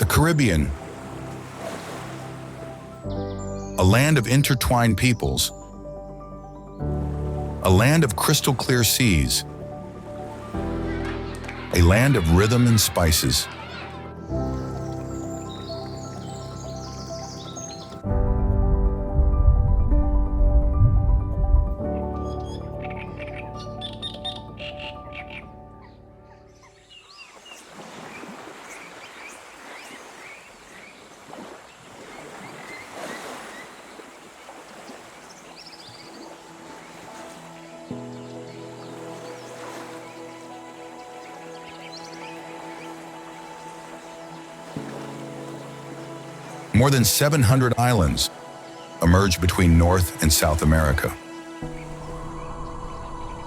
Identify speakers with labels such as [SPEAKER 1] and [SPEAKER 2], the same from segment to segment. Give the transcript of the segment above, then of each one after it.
[SPEAKER 1] The Caribbean, a land of intertwined peoples, a land of crystal clear seas, a land of rhythm and spices. More than 700 islands emerged between North and South America.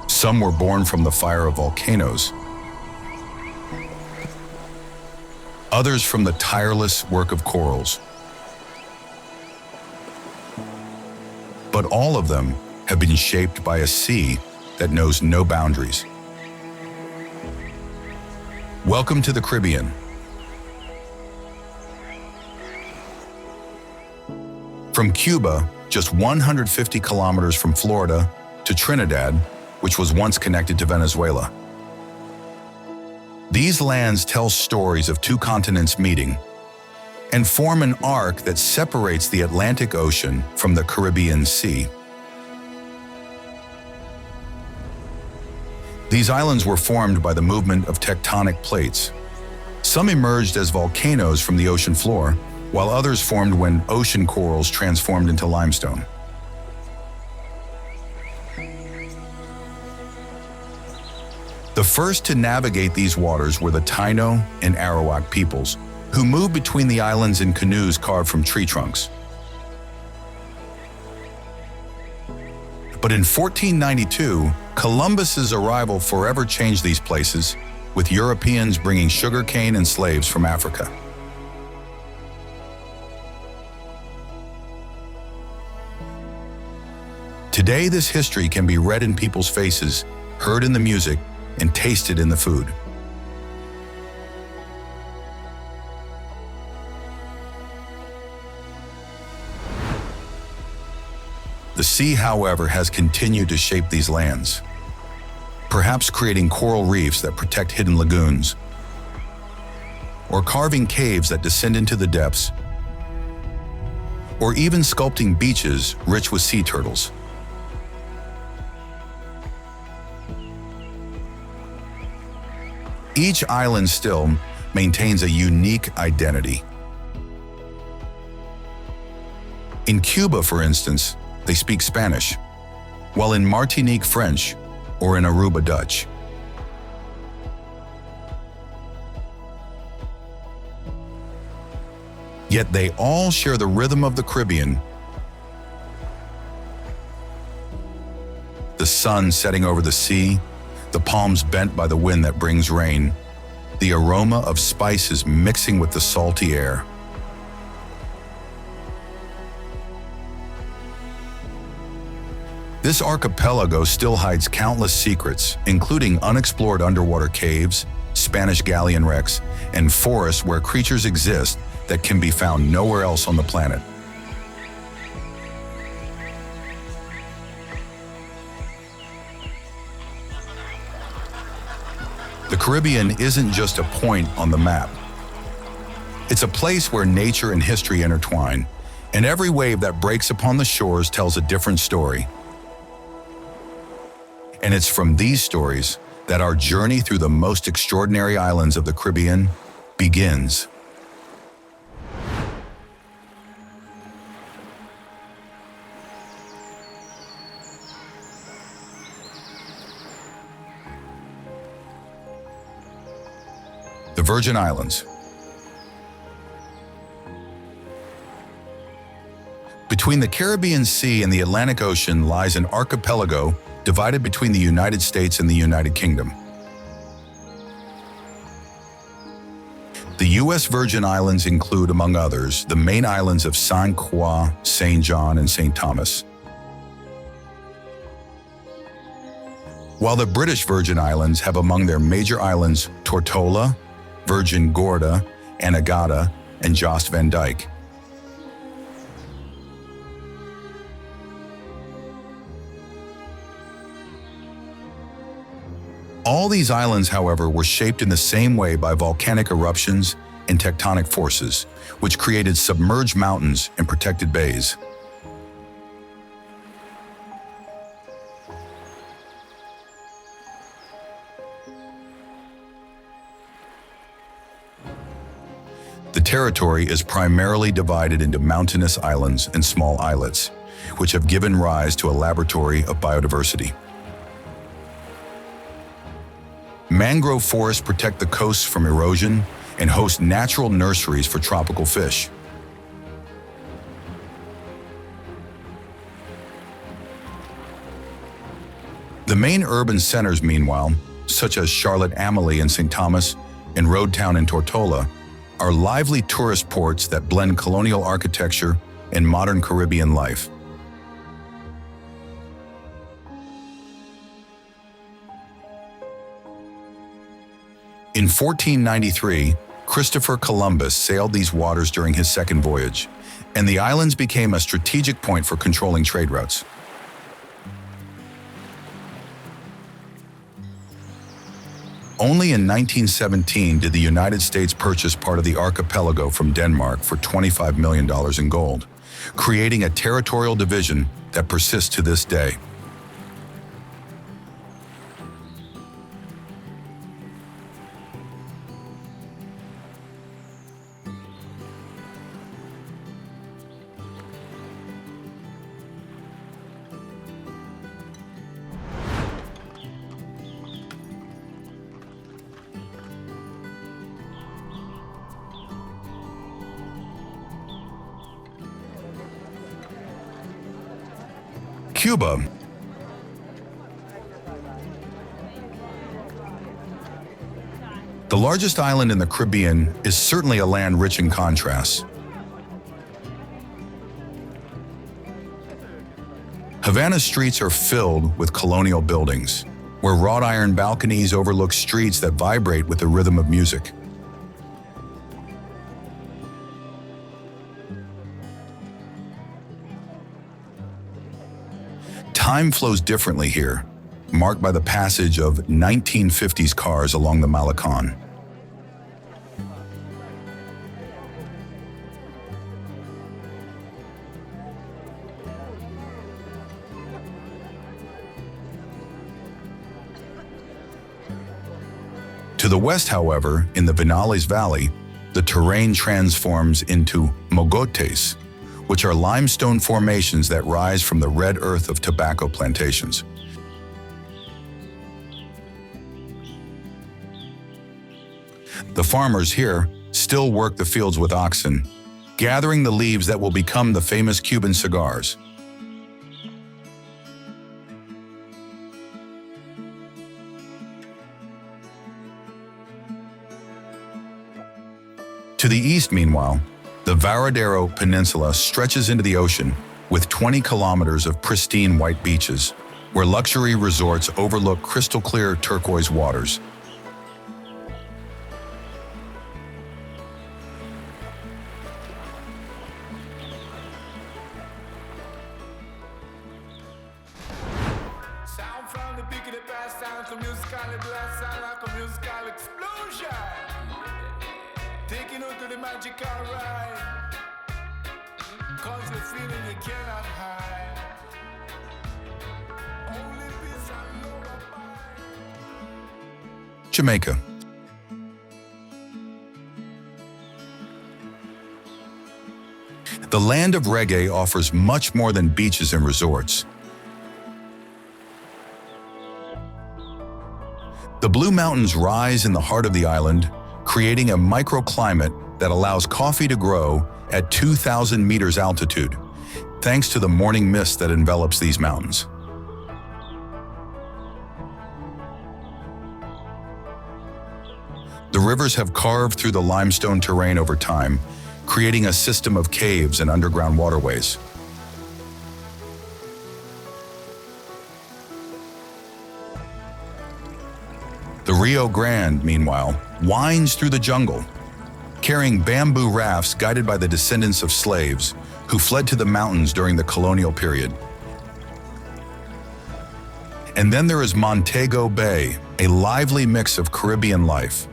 [SPEAKER 1] Some were born from the fire of volcanoes, others from the tireless work of corals. But all of them have been shaped by a sea that knows no boundaries. Welcome to the Caribbean. From Cuba, just 150 kilometers from Florida, to Trinidad, which was once connected to Venezuela. These lands tell stories of two continents meeting and form an arc that separates the Atlantic Ocean from the Caribbean Sea. These islands were formed by the movement of tectonic plates. Some emerged as volcanoes from the ocean floor, while others formed when ocean corals transformed into limestone. The first to navigate these waters were the Taino and Arawak peoples, who moved between the islands in canoes carved from tree trunks. But in 1492, Columbus's arrival forever changed these places, with Europeans bringing sugarcane and slaves from Africa. Today, this history can be read in people's faces, heard in the music, and tasted in the food. The sea, however, has continued to shape these lands, perhaps creating coral reefs that protect hidden lagoons, or carving caves that descend into the depths, or even sculpting beaches rich with sea turtles. Each island still maintains a unique identity. In Cuba, for instance, they speak Spanish, while in Martinique French, or in Aruba Dutch. Yet they all share the rhythm of the Caribbean. The sun setting over the sea, the palms bent by the wind that brings rain, the aroma of spices mixing with the salty air. This archipelago still hides countless secrets, including unexplored underwater caves, Spanish galleon wrecks, and forests where creatures exist that can be found nowhere else on the planet. The Caribbean isn't just a point on the map. It's a place where nature and history intertwine, and every wave that breaks upon the shores tells a different story. And it's from these stories that our journey through the most extraordinary islands of the Caribbean begins. The Virgin Islands. Between the Caribbean Sea and the Atlantic Ocean lies an archipelago divided between the United States and the United Kingdom. The U.S. Virgin Islands include, among others, the main islands of Saint Croix, St. John, and St. Thomas. While the British Virgin Islands have among their major islands Tortola, Virgin Gorda, Anegada, and Jost van Dyke. All these islands, however, were shaped in the same way by volcanic eruptions and tectonic forces, which created submerged mountains and protected bays. The territory is primarily divided into mountainous islands and small islets, which have given rise to a laboratory of biodiversity. Mangrove forests protect the coasts from erosion and host natural nurseries for tropical fish. The main urban centers, meanwhile, such as Charlotte-Amalie in St. Thomas and Roatán in Tortola, are lively tourist ports that blend colonial architecture and modern Caribbean life. In 1493, Christopher Columbus sailed these waters during his second voyage, and the islands became a strategic point for controlling trade routes. Only in 1917 did the United States purchase part of the archipelago from Denmark for $25 million in gold, creating a territorial division that persists to this day. Cuba. The largest island in the Caribbean is certainly a land rich in contrasts. Havana's streets are filled with colonial buildings, where wrought iron balconies overlook streets that vibrate with the rhythm of music. Time flows differently here, marked by the passage of 1950s cars along the Malecón. To the west, however, in the Vinales Valley, the terrain transforms into mogotes, which are limestone formations that rise from the red earth of tobacco plantations. The farmers here still work the fields with oxen, gathering the leaves that will become the famous Cuban cigars. To the east, meanwhile, the Varadero Peninsula stretches into the ocean with 20 kilometers of pristine white beaches, where luxury resorts overlook crystal-clear turquoise waters.
[SPEAKER 2] Sound from the peak of the past, sound to musically blast, sound like a musical explosion. Taking you to the magical ride, cause the feeling you cannot hide. Only peace and love abide.
[SPEAKER 1] Jamaica. The land of reggae offers much more than beaches and resorts. The Blue Mountains rise in the heart of the island, creating a microclimate that allows coffee to grow at 2,000 meters altitude, thanks to the morning mist that envelops these mountains. The rivers have carved through the limestone terrain over time, creating a system of caves and underground waterways. The Rio Grande, meanwhile, winds through the jungle, carrying bamboo rafts guided by the descendants of slaves who fled to the mountains during the colonial period. And then there is Montego Bay, a lively mix of Caribbean life,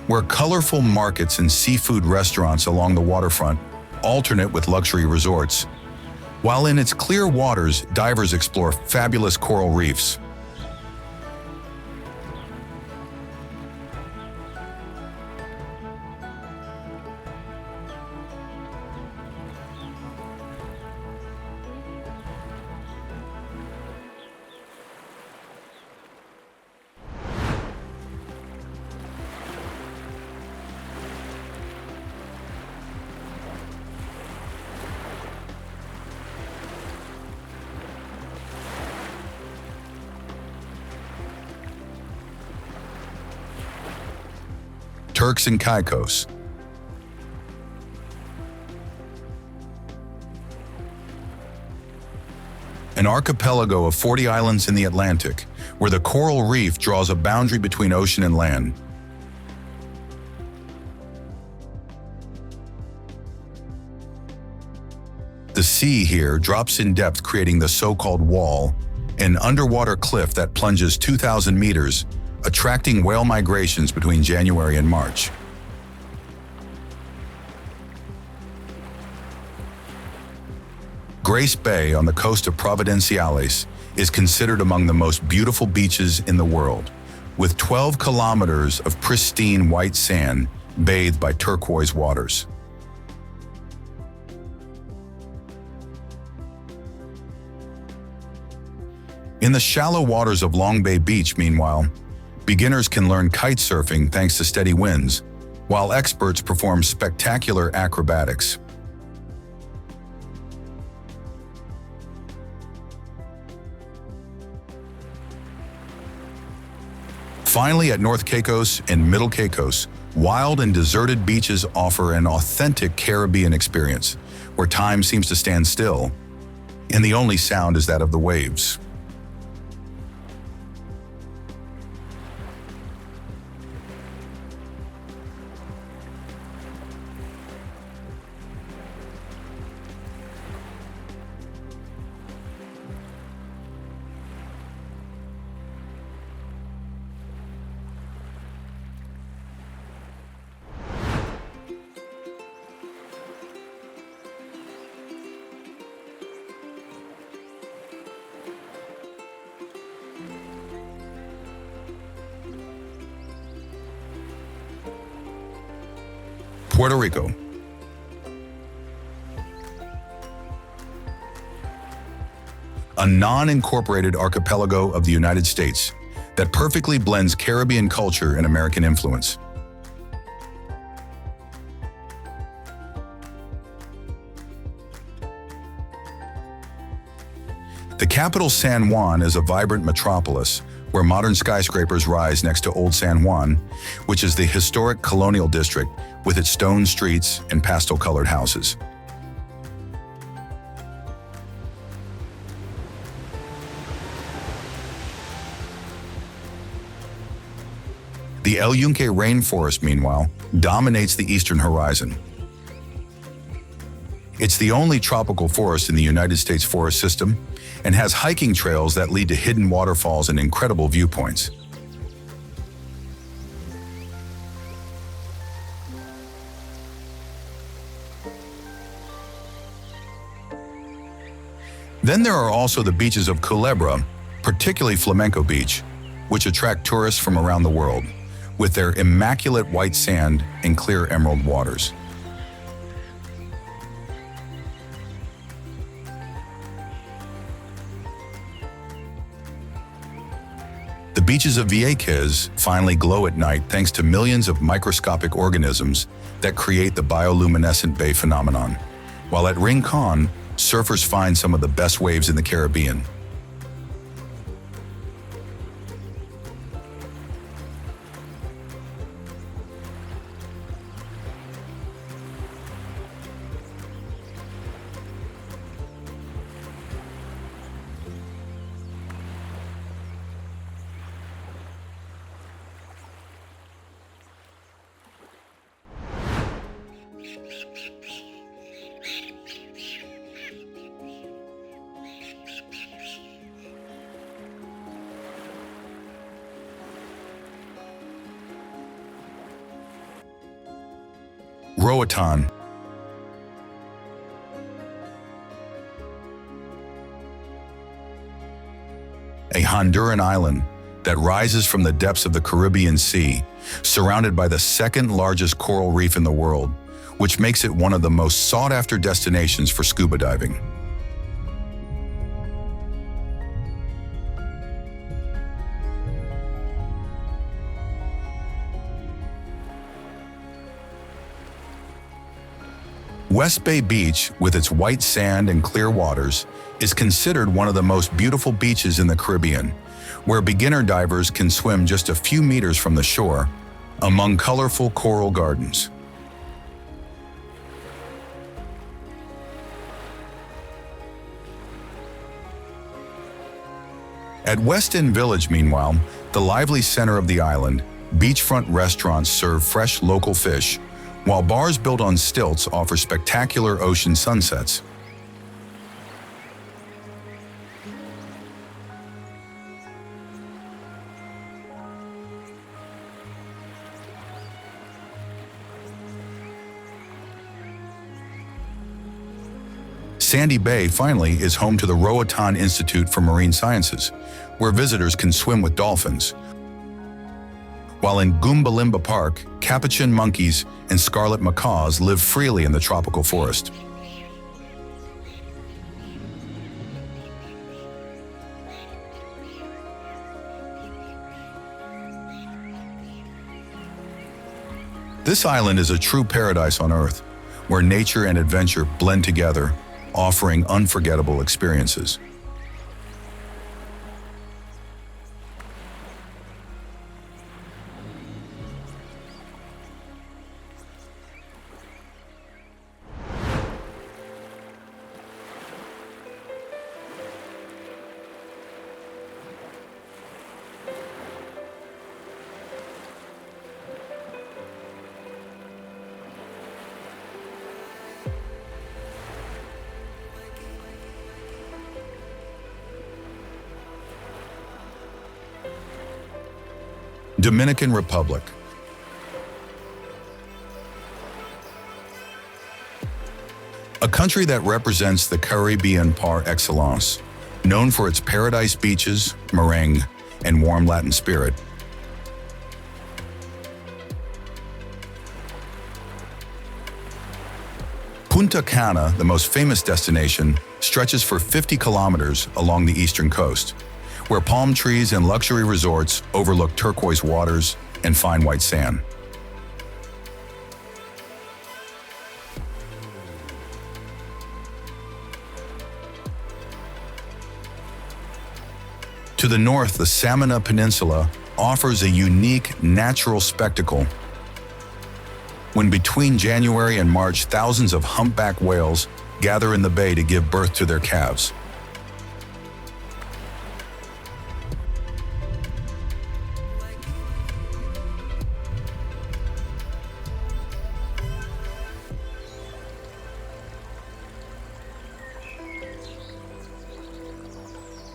[SPEAKER 1] where colorful markets and seafood restaurants along the waterfront alternate with luxury resorts, while in its clear waters, divers explore fabulous coral reefs. Turks and Caicos. An archipelago of 40 islands in the Atlantic, where the coral reef draws a boundary between ocean and land. The sea here drops in depth, creating the so-called wall, an underwater cliff that plunges 2,000 meters, attracting whale migrations between January and March. Grace Bay on the coast of Providenciales is considered among the most beautiful beaches in the world, with 12 kilometers of pristine white sand bathed by turquoise waters. In the shallow waters of Long Bay Beach, meanwhile, beginners can learn kite surfing thanks to steady winds, while experts perform spectacular acrobatics. Finally, at North Caicos and Middle Caicos, wild and deserted beaches offer an authentic Caribbean experience, where time seems to stand still, and the only sound is that of the waves. Puerto Rico. A non-incorporated archipelago of the United States that perfectly blends Caribbean culture and American influence. The capital, San Juan, is a vibrant metropolis where modern skyscrapers rise next to Old San Juan, which is the historic colonial district with its stone streets and pastel-colored houses. The El Yunque rainforest, meanwhile, dominates the eastern horizon. It's the only tropical forest in the United States forest system and has hiking trails that lead to hidden waterfalls and incredible viewpoints. Then there are also the beaches of Culebra, particularly Flamenco Beach, which attract tourists from around the world, with their immaculate white sand and clear emerald waters. The beaches of Vieques finally glow at night thanks to millions of microscopic organisms that create the bioluminescent bay phenomenon, while at Rincon, surfers find some of the best waves in the Caribbean. Roatán, a Honduran island that rises from the depths of the Caribbean Sea, surrounded by the second largest coral reef in the world, which makes it one of the most sought-after destinations for scuba diving. West Bay Beach, with its white sand and clear waters, is considered one of the most beautiful beaches in the Caribbean, where beginner divers can swim just a few meters from the shore, among colorful coral gardens. At West End Village, meanwhile, the lively center of the island, beachfront restaurants serve fresh local fish, while bars built on stilts offer spectacular ocean sunsets. Sandy Bay, finally, is home to the Roatán Institute for Marine Sciences, where visitors can swim with dolphins, while in Goombalimba Park, capuchin monkeys and scarlet macaws live freely in the tropical forest. This island is a true paradise on Earth, where nature and adventure blend together, offering unforgettable experiences. Dominican Republic. A country that represents the Caribbean par excellence, known for its paradise beaches, merengue, and warm Latin spirit. Punta Cana, the most famous destination, stretches for 50 kilometers along the eastern coast, where palm trees and luxury resorts overlook turquoise waters and fine white sand. To the north, the Samana Peninsula offers a unique natural spectacle. When between January and March, thousands of humpback whales gather in the bay to give birth to their calves.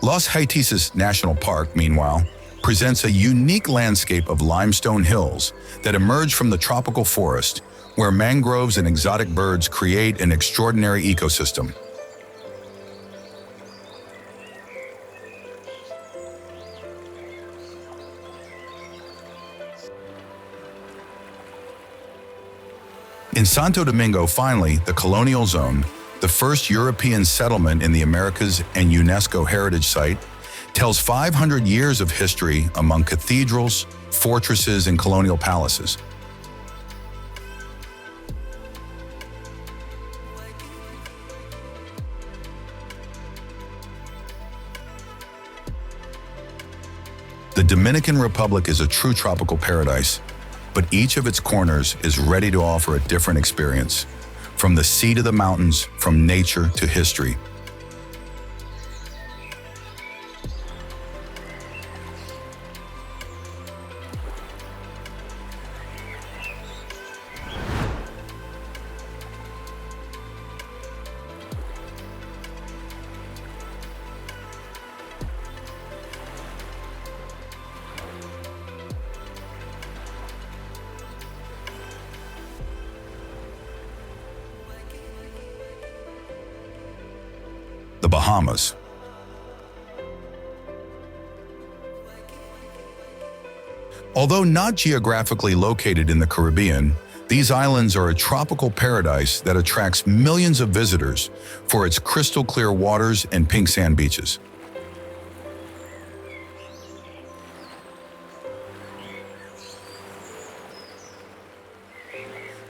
[SPEAKER 1] Los Haitises National Park, meanwhile, presents a unique landscape of limestone hills that emerge from the tropical forest, where mangroves and exotic birds create an extraordinary ecosystem. In Santo Domingo, finally, the colonial zone, the first European settlement in the Americas and UNESCO heritage site, tells 500 years of history among cathedrals, fortresses, and colonial palaces. The Dominican Republic is a true tropical paradise, but each of its corners is ready to offer a different experience. From the sea to the mountains, from nature to history. Bahamas. Although not geographically located in the Caribbean, these islands are a tropical paradise that attracts millions of visitors for its crystal clear waters and pink sand beaches.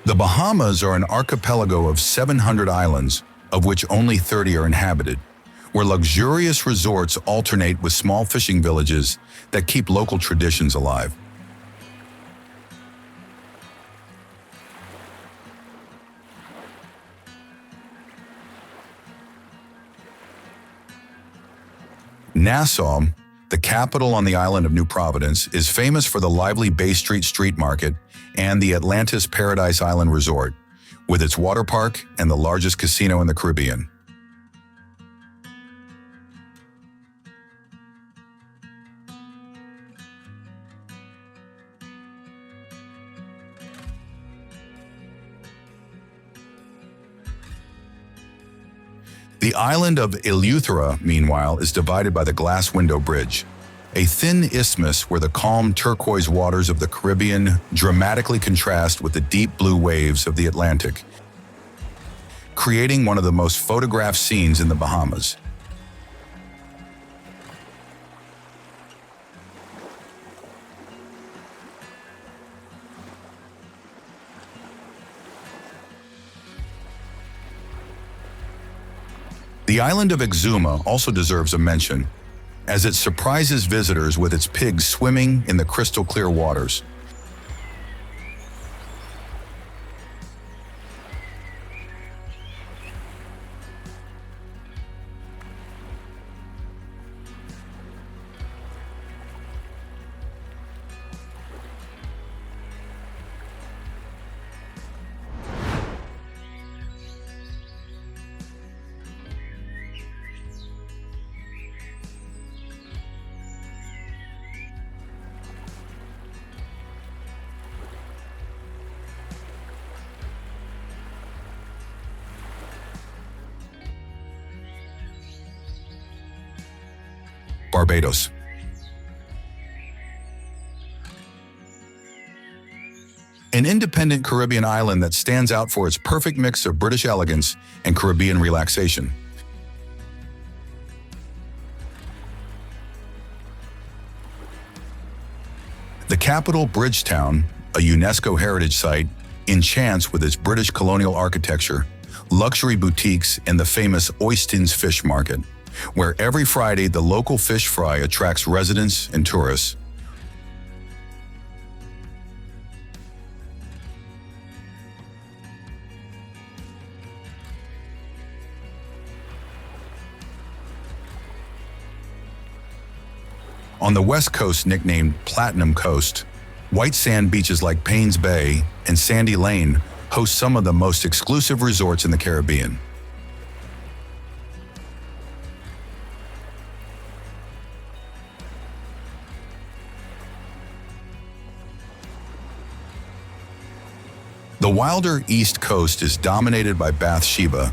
[SPEAKER 1] The Bahamas are an archipelago of 700 islands, of which only 30 are inhabited, where luxurious resorts alternate with small fishing villages that keep local traditions alive. Nassau, the capital on the island of New Providence, is famous for the lively Bay Street Street Market and the Atlantis Paradise Island Resort, with its water park and the largest casino in the Caribbean. The island of Eleuthera, meanwhile, is divided by the Glass Window Bridge, a thin isthmus where the calm turquoise waters of the Caribbean dramatically contrast with the deep blue waves of the Atlantic, creating one of the most photographed scenes in the Bahamas. The island of Exuma also deserves a mention, as it surprises visitors with its pigs swimming in the crystal clear waters. Barbados. An independent Caribbean island that stands out for its perfect mix of British elegance and Caribbean relaxation. The capital, Bridgetown, a UNESCO heritage site, enchants with its British colonial architecture, luxury boutiques, and the famous Oistins Fish Market, where every Friday the local fish fry attracts residents and tourists. On the west coast, nicknamed Platinum Coast, white sand beaches like Paynes Bay and Sandy Lane host some of the most exclusive resorts in the Caribbean. The wilder East Coast is dominated by Bathsheba,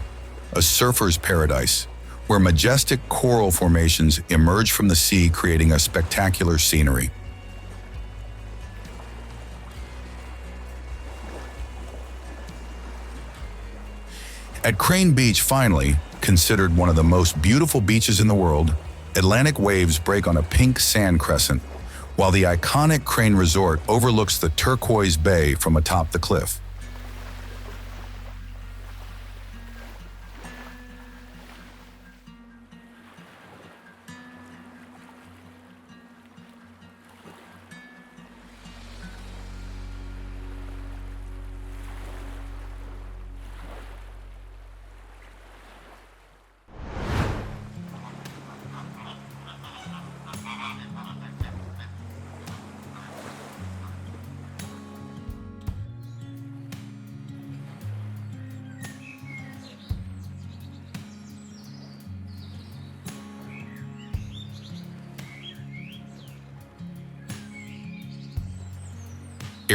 [SPEAKER 1] a surfer's paradise, where majestic coral formations emerge from the sea, creating a spectacular scenery. At Crane Beach, finally, considered one of the most beautiful beaches in the world, Atlantic waves break on a pink sand crescent, while the iconic Crane Resort overlooks the turquoise bay from atop the cliff.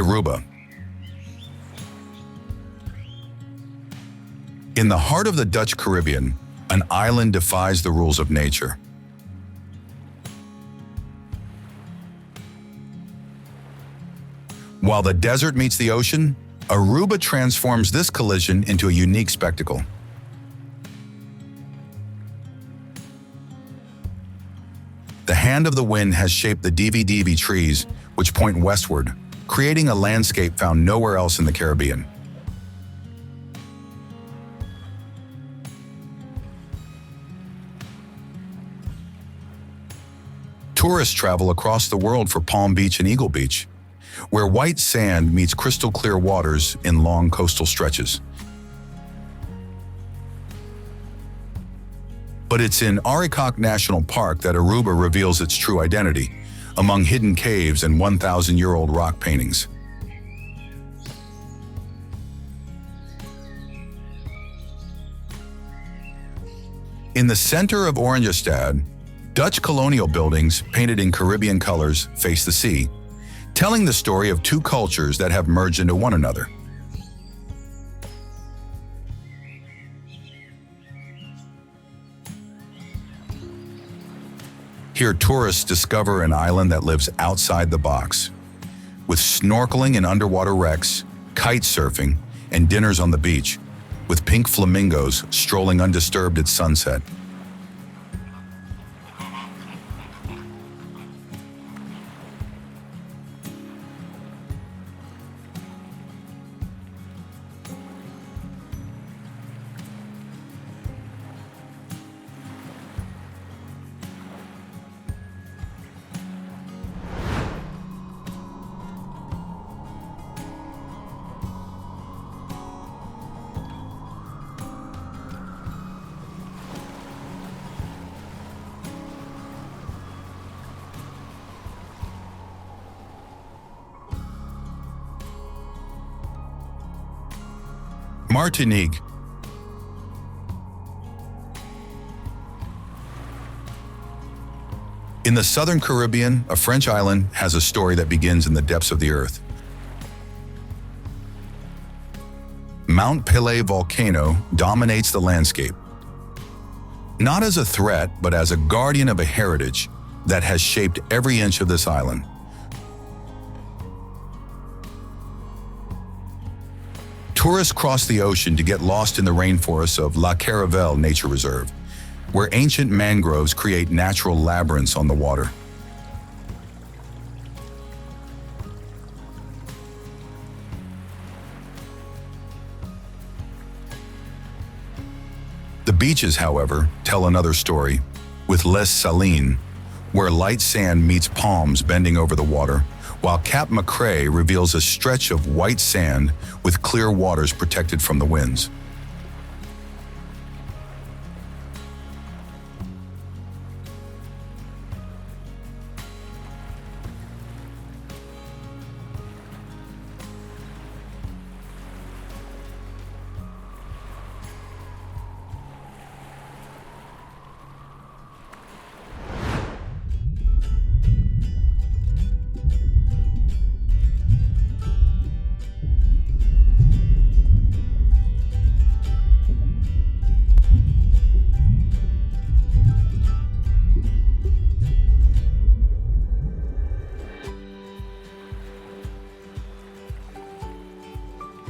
[SPEAKER 1] Aruba. In the heart of the Dutch Caribbean, An island defies the rules of nature. While the desert meets the ocean, Aruba transforms this collision into a unique spectacle. The hand of the wind has shaped the divi trees, which point westward, creating a landscape found nowhere else in the Caribbean. Tourists travel across the world for Palm Beach and Eagle Beach, where white sand meets crystal clear waters in long coastal stretches. But it's in Aricaque National Park that Aruba reveals its true identity, among hidden caves and 1,000-year-old rock paintings. In the center of Oranjestad, Dutch colonial buildings painted in Caribbean colors face the sea, telling the story of two cultures that have merged into one another. Here, tourists discover an island that lives outside the box, with snorkeling in underwater wrecks, kite surfing, and dinners on the beach, with pink flamingos strolling undisturbed at sunset. Martinique. In the southern Caribbean, a French island has a story that begins in the depths of the earth. Mount Pelée volcano dominates the landscape, not as a threat, but as a guardian of a heritage that has shaped every inch of this island. Tourists cross the ocean to get lost in the rainforests of La Caravelle Nature Reserve, where ancient mangroves create natural labyrinths on the water. The beaches, however, tell another story, with Les Salines, where light sand meets palms bending over the water, while Cap Macrae reveals a stretch of white sand with clear waters protected from the winds.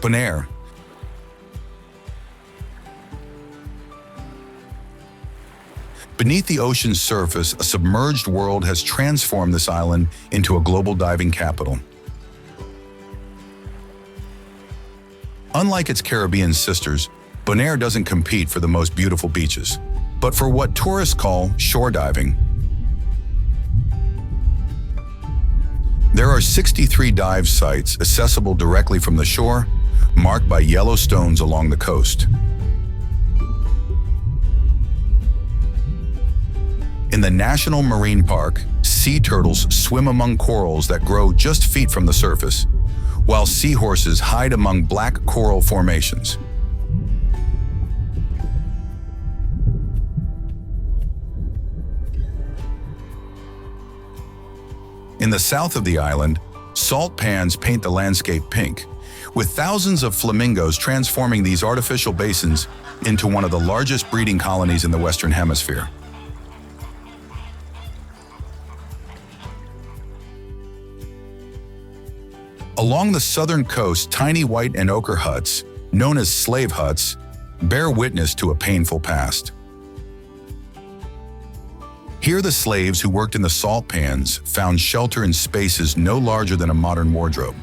[SPEAKER 1] Bonaire. Beneath the ocean's surface, a submerged world has transformed this island into a global diving capital. Unlike its Caribbean sisters, Bonaire doesn't compete for the most beautiful beaches, but for what tourists call shore diving. There are 63 dive sites accessible directly from the shore, marked by yellow stones along the coast. In the National Marine Park, sea turtles swim among corals that grow just feet from the surface, while seahorses hide among black coral formations. In the south of the island, Salt pans paint the landscape pink, with thousands of flamingos transforming these artificial basins into one of the largest breeding colonies in the Western Hemisphere. Along the southern coast, tiny white and ochre huts, known as slave huts, bear witness to a painful past. Here the slaves who worked in the salt pans found shelter in spaces no larger than a modern wardrobe.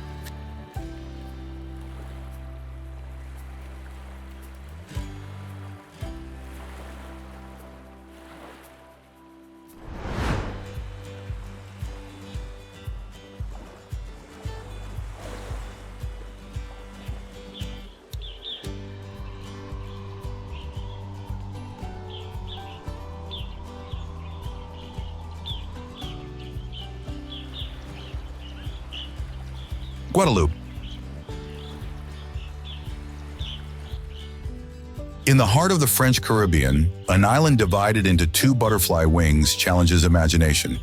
[SPEAKER 1] Guadeloupe. In the heart of the French Caribbean, an island divided into two butterfly wings challenges imagination.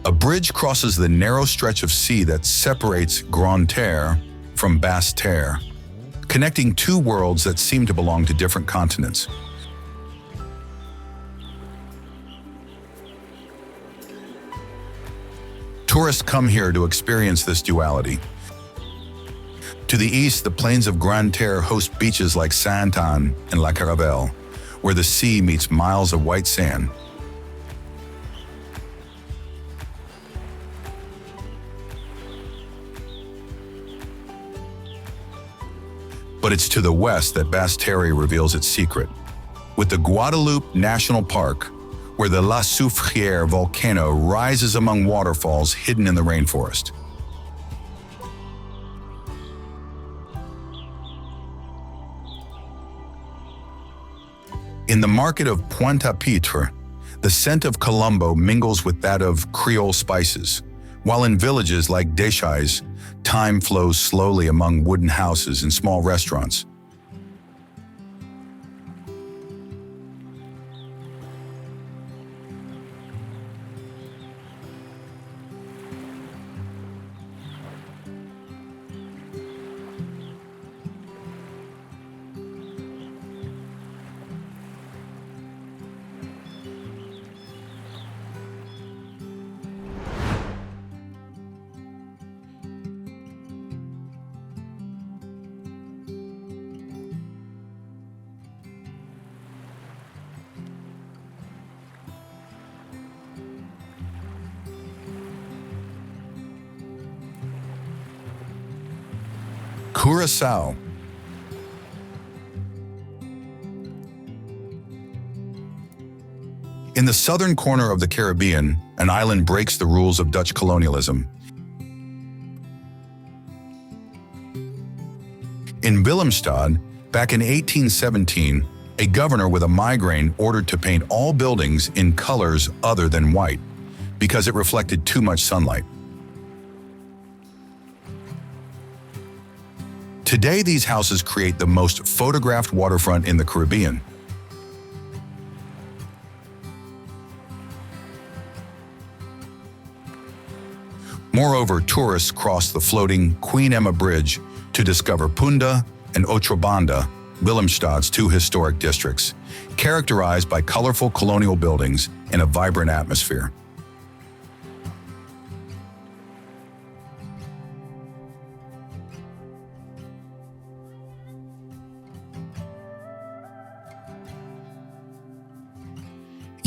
[SPEAKER 1] A bridge crosses the narrow stretch of sea that separates Grande Terre from Basse Terre, connecting two worlds that seem to belong to different continents. Tourists come here to experience this duality. To the east, the plains of Grande Terre host beaches like Saint-Anne and La Caravelle, where the sea meets miles of white sand. But it's to the west that Basse Terre reveals its secret, with the Guadeloupe National Park, where the La Soufrière volcano rises among waterfalls hidden in the rainforest. In the market of Pointe-à-Pitre, the scent of Colombo mingles with that of Creole spices, while in villages like Deschais, time flows slowly among wooden houses and small restaurants. Curaçao. In the southern corner of the Caribbean, an island breaks the rules of Dutch colonialism. In Willemstad, back in 1817, a governor with a migraine ordered to paint all buildings in colors other than white because it reflected too much sunlight. Today, these houses create the most photographed waterfront in the Caribbean. Moreover, tourists cross the floating Queen Emma Bridge to discover Punda and Otrobanda, Willemstad's two historic districts, characterized by colorful colonial buildings and a vibrant atmosphere.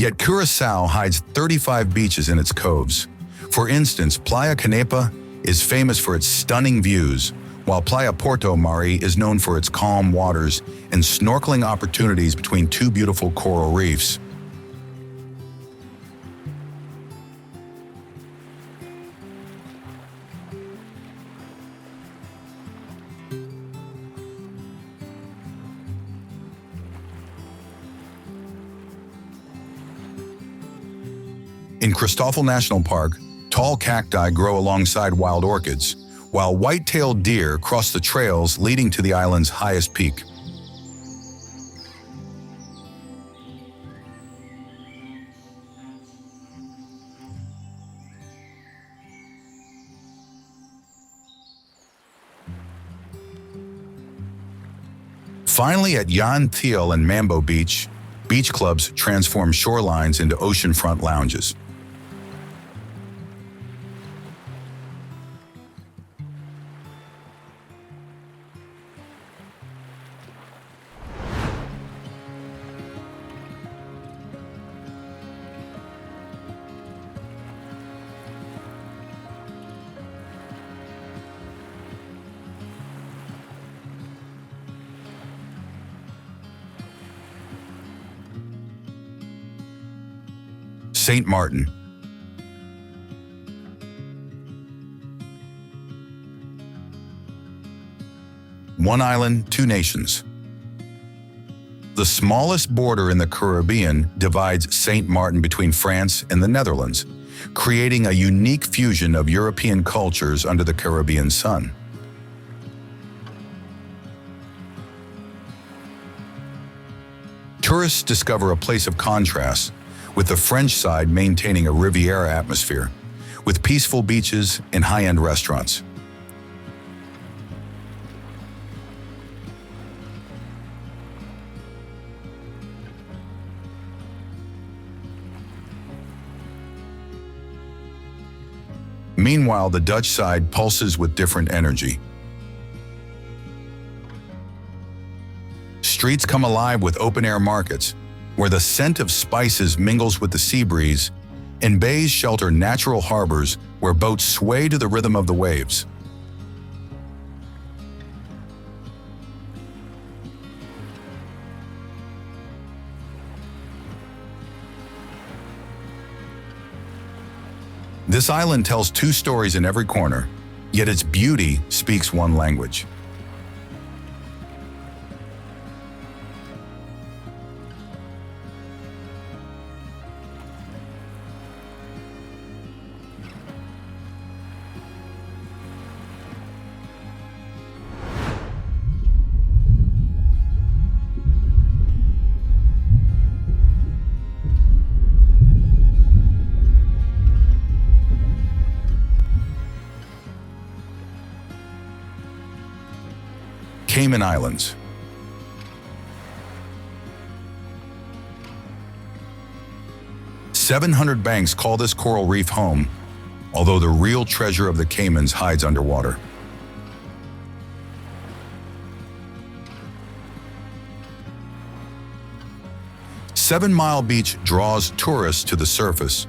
[SPEAKER 1] Yet Curaçao hides 35 beaches in its coves. For instance, Playa Canepa is famous for its stunning views, while Playa Porto Mari is known for its calm waters and snorkeling opportunities between two beautiful coral reefs. In Christoffel National Park, tall cacti grow alongside wild orchids, while white-tailed deer cross the trails leading to the island's highest peak. Finally, at Yan Thiel and Mambo Beach, beach clubs transform shorelines into oceanfront lounges. Saint Martin. One island, two nations. The smallest border in the Caribbean divides Saint Martin between France and the Netherlands, creating a unique fusion of European cultures under the Caribbean sun. Tourists discover a place of contrast, with the French side maintaining a Riviera atmosphere, with peaceful beaches and high-end restaurants. Meanwhile, the Dutch side pulses with different energy. Streets come alive with open-air markets, where the scent of spices mingles with the sea breeze, and bays shelter natural harbors where boats sway to the rhythm of the waves. This island tells two stories in every corner, yet its beauty speaks one language. Cayman Islands. "700 banks call this coral reef home, although the real treasure of the Caymans hides underwater." Seven Mile Beach draws tourists to the surface,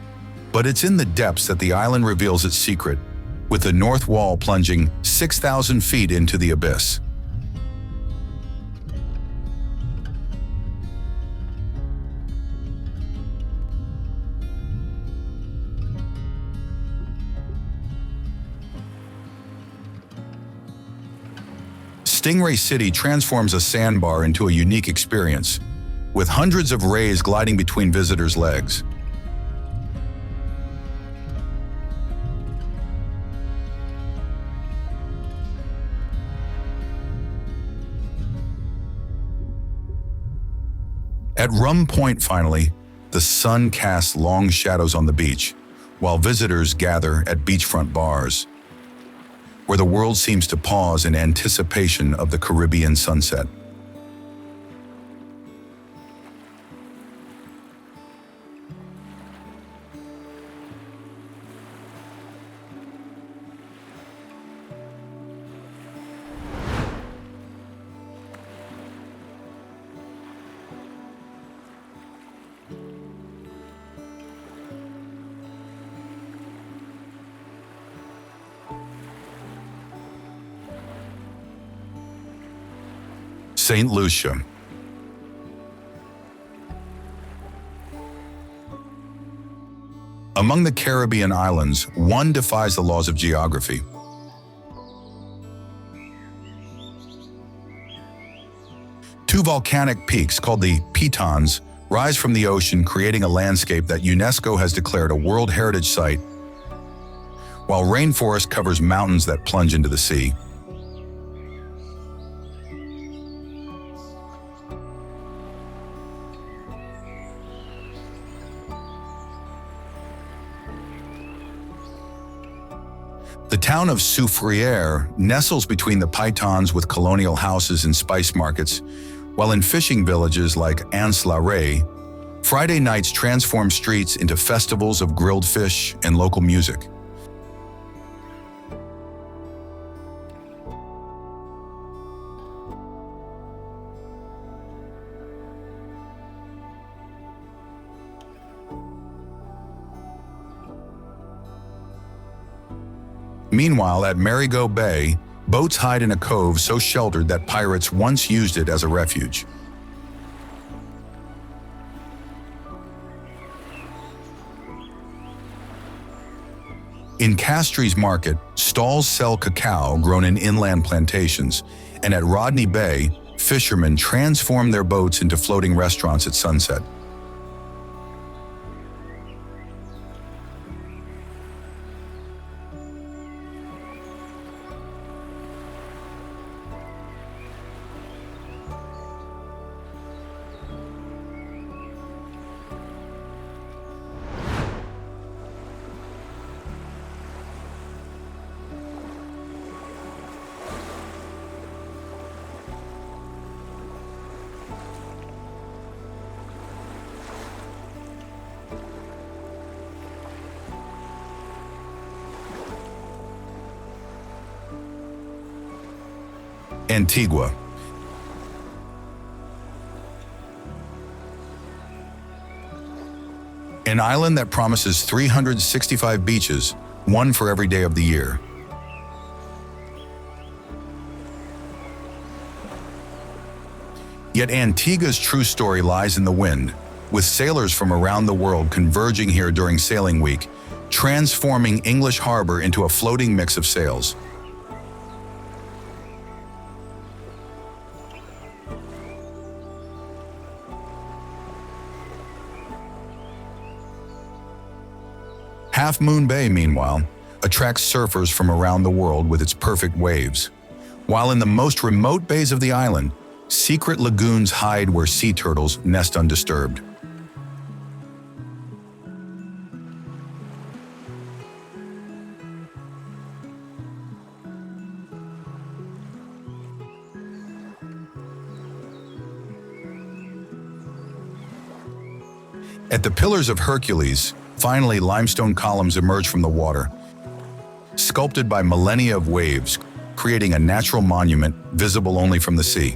[SPEAKER 1] but it's in the depths that the island reveals its secret, with the north wall plunging 6,000 feet into the abyss. Stingray City transforms a sandbar into a unique experience, with hundreds of rays gliding between visitors' legs. At Rum Point, finally, the sun casts long shadows on the beach, while visitors gather at beachfront bars, where the world seems to pause in anticipation of the Caribbean sunset. St. Lucia. Among the Caribbean islands, one defies the laws of geography. Two volcanic peaks called the Pitons rise from the ocean, creating a landscape that UNESCO has declared a World Heritage Site, while rainforest covers mountains that plunge into the sea. The town of Soufriere nestles between the Pitons with colonial houses and spice markets, while in fishing villages like Anse-la-Raye, Friday nights transform streets into festivals of grilled fish and local music. Meanwhile, at Marigot Bay, boats hide in a cove so sheltered that pirates once used it as a refuge. In Castries Market, stalls sell cacao grown in inland plantations, and at Rodney Bay, fishermen transform their boats into floating restaurants at sunset. Antigua. An island that promises 365 beaches, one for every day of the year. Yet Antigua's true story lies in the wind, with sailors from around the world converging here during sailing week, transforming English harbor into a floating mix of sails. Half Moon Bay, meanwhile, attracts surfers from around the world with its perfect waves. While in the most remote bays of the island, secret lagoons hide where sea turtles nest undisturbed. At the Pillars of Hercules, finally limestone columns emerge from the water, sculpted by millennia of waves, creating a natural monument visible only from the sea.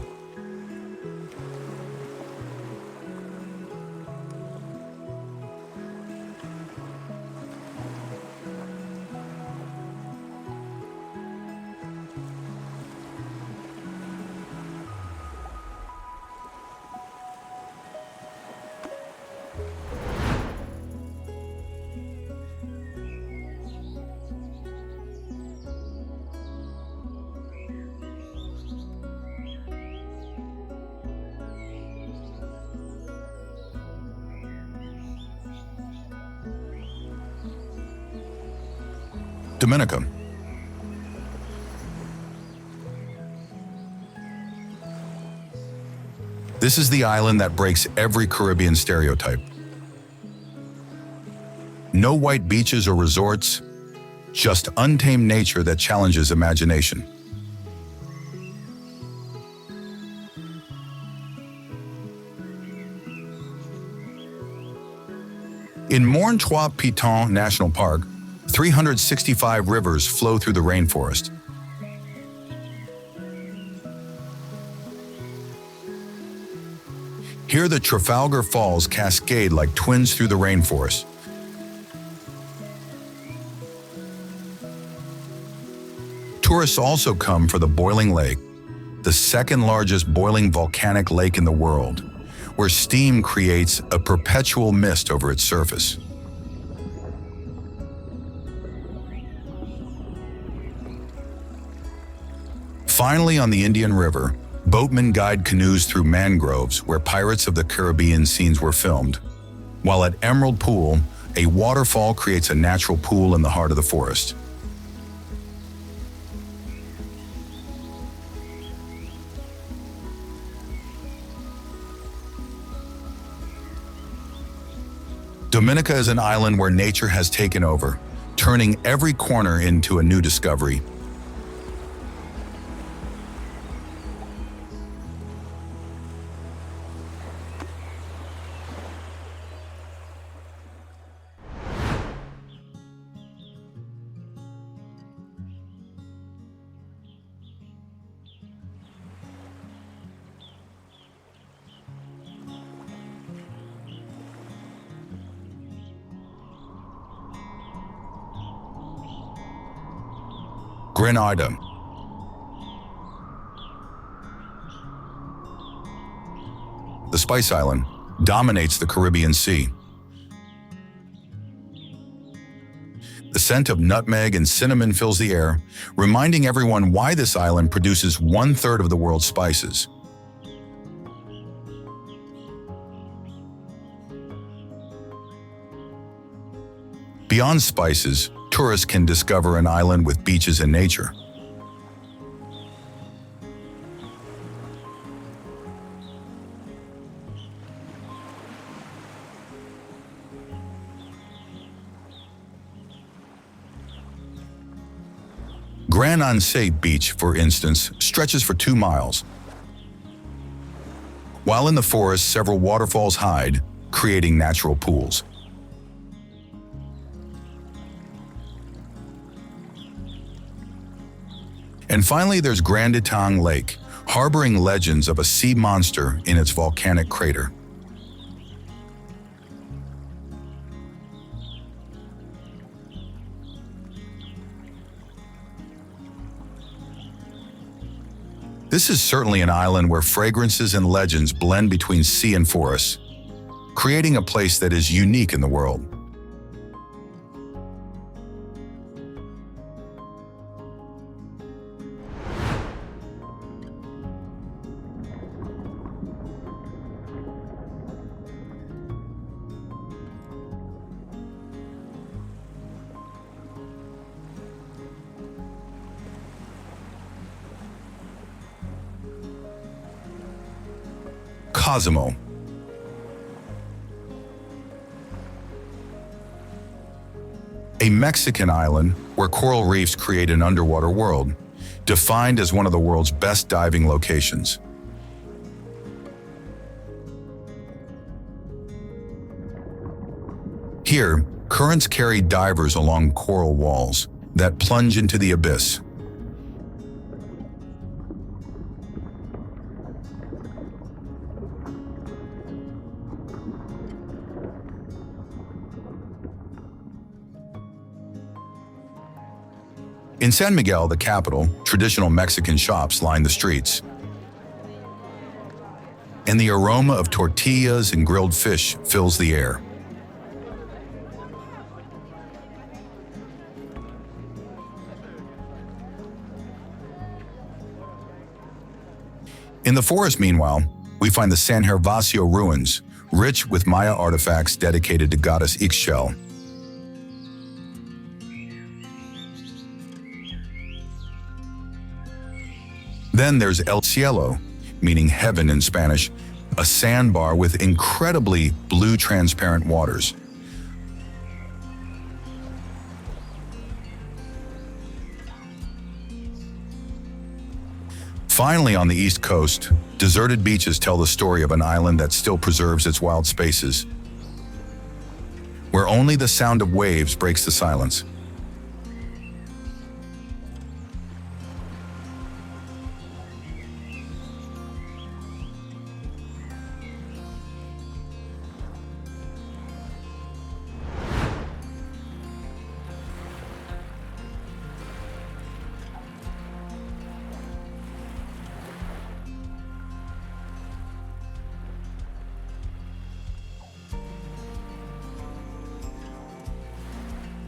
[SPEAKER 1] Dominica. This is the island that breaks every Caribbean stereotype. No white beaches or resorts, just untamed nature that challenges imagination. In Morne-Trois-Pitons National Park, 365 rivers flow through the rainforest. Here the Trafalgar Falls cascade like twins through the rainforest. Tourists also come for the Boiling Lake, the second largest boiling volcanic lake in the world, where steam creates a perpetual mist over its surface. Finally, on the Indian River, boatmen guide canoes through mangroves where Pirates of the Caribbean scenes were filmed, while at Emerald Pool, a waterfall creates a natural pool in the heart of the forest. Dominica is an island where nature has taken over, turning every corner into a new discovery. Grenada. The Spice Island dominates the Caribbean Sea. The scent of nutmeg and cinnamon fills the air, reminding everyone why this island produces 1/3 of the world's spices. Beyond spices, tourists can discover an island with beaches and nature. Grand Anse Beach, for instance, stretches for 2 miles. While in the forest, several waterfalls hide, creating natural pools. And finally, there's Grenadines Lake, harboring legends of a sea monster in its volcanic crater. This is certainly an island where fragrances and legends blend between sea and forest, creating a place that is unique in the world. Cozumel. A Mexican island where coral reefs create an underwater world, defined as one of the world's best diving locations. Here, currents carry divers along coral walls that plunge into the abyss. In San Miguel, the capital, traditional Mexican shops line the streets. And the aroma of tortillas and grilled fish fills the air. In the forest, meanwhile, we find the San Gervasio ruins, rich with Maya artifacts dedicated to goddess Ixchel. Then there's El Cielo, meaning heaven in Spanish, a sandbar with incredibly blue transparent waters. Finally, on the east coast, deserted beaches tell the story of an island that still preserves its wild spaces, where only the sound of waves breaks the silence.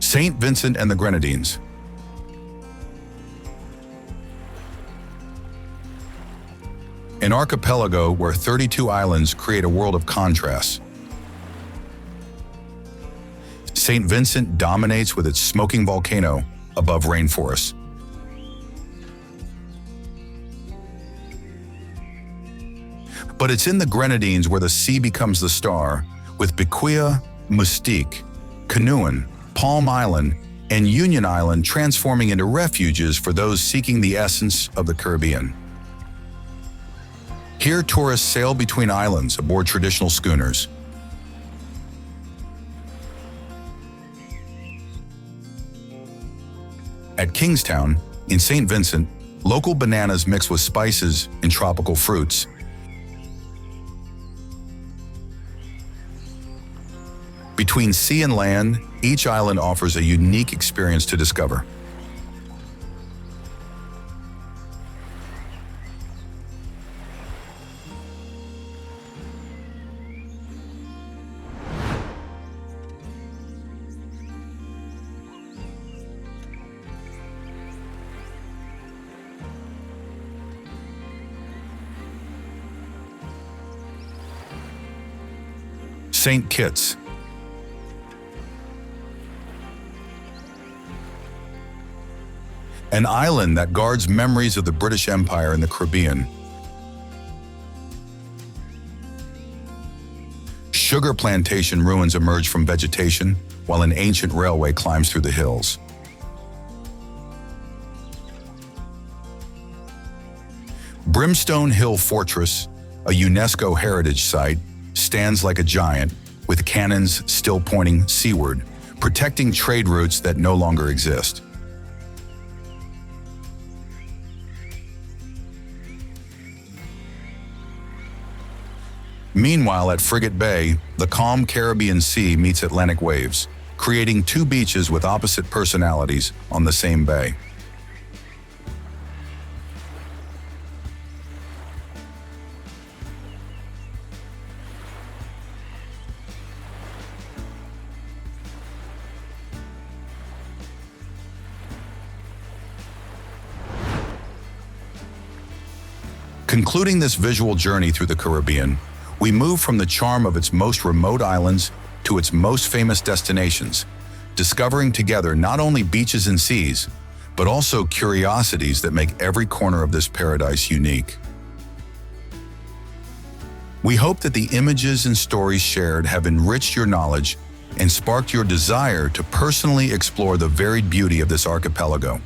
[SPEAKER 1] St. Vincent and the Grenadines. An archipelago where 32 islands create a world of contrasts. St. Vincent dominates with its smoking volcano above rainforests. But it's in the Grenadines where the sea becomes the star, with Bequia, Mustique, Canoan, Palm Island, and Union Island transforming into refuges for those seeking the essence of the Caribbean. Here, tourists sail between islands aboard traditional schooners. At Kingstown, in St. Vincent, local bananas mix with spices and tropical fruits. Between sea and land, each island offers a unique experience to discover. St. Kitts. An island that guards memories of the British Empire in the Caribbean. Sugar plantation ruins emerge from vegetation, while an ancient railway climbs through the hills. Brimstone Hill Fortress, a UNESCO heritage site, stands like a giant, with cannons still pointing seaward, protecting trade routes that no longer exist. Meanwhile, at Frigate Bay, the calm Caribbean Sea meets Atlantic waves, creating two beaches with opposite personalities on the same bay. Concluding this visual journey through the Caribbean, we move from the charm of its most remote islands to its most famous destinations, discovering together not only beaches and seas, but also curiosities that make every corner of this paradise unique. We hope that the images and stories shared have enriched your knowledge and sparked your desire to personally explore the varied beauty of this archipelago.